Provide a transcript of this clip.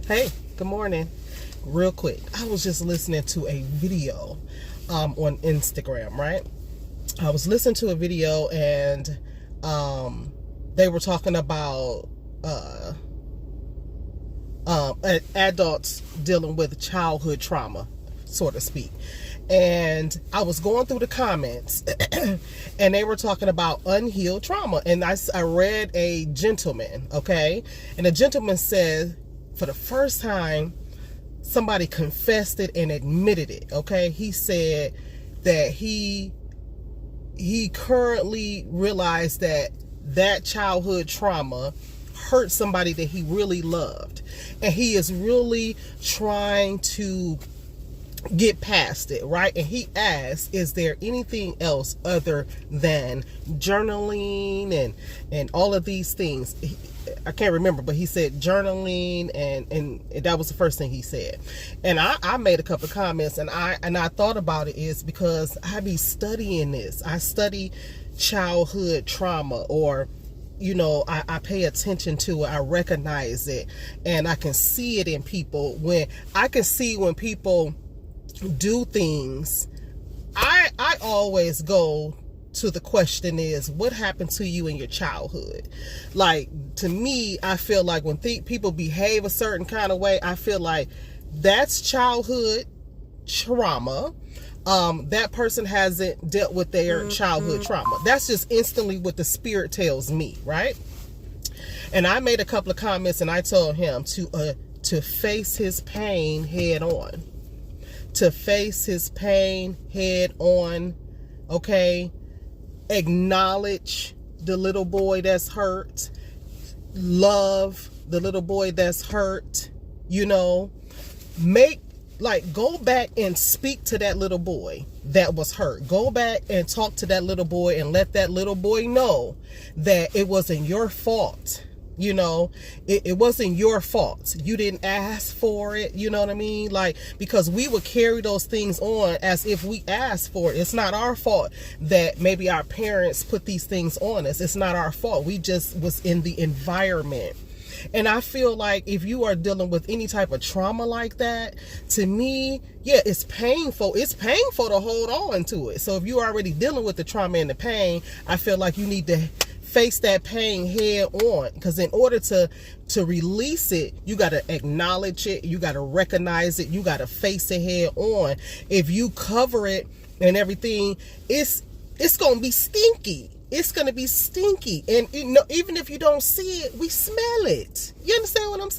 Hey, good morning. Real quick, I was just listening to a video on Instagram, right? I was listening to a video and they were talking about adults dealing with childhood trauma, so to speak. And I was going through the comments and they were talking about unhealed trauma. And I read a gentleman, okay? And the gentleman said, for the first time, somebody confessed it and admitted it, okay? He said that he currently realized that childhood trauma hurt somebody that he really loved. And he is really trying to get past it, right? And he asked, is there anything else other than journaling and all of these things? I can't remember, but he said journaling and that was the first thing he said. And I made a couple of comments and I thought about it is because I be studying this. I study childhood trauma, or I pay attention to it. I recognize it and I can see it in people. When people do things, I always go to the question is, what happened to you in your childhood? Like, to me, I feel like when people behave a certain kind of way, I feel like that's childhood trauma. That person hasn't dealt with their childhood trauma. That's just instantly what the spirit tells me, right? And I made a couple of comments and I told him to face his pain head on. To face his pain head on, okay? Acknowledge the little boy that's hurt. Love the little boy that's hurt. Go back and speak to that little boy that was hurt. Go back and talk to that little boy and let that little boy know that it wasn't your fault. It wasn't your fault. You didn't ask for it. You know what I mean? Like, because we would carry those things on as if we asked for it. It's not our fault that maybe our parents put these things on us. It's not our fault. We just was in the environment. And I feel like if you are dealing with any type of trauma like that, to me, yeah, it's painful. It's painful to hold on to it. So if you're already dealing with the trauma and the pain, I feel like you need to face that pain head on, because in order to release it, you got to acknowledge it, you got to recognize it, you got to face it head on. If you cover it and everything, it's gonna be stinky. It's gonna be stinky, and even if you don't see it, we smell it. You understand what I'm saying?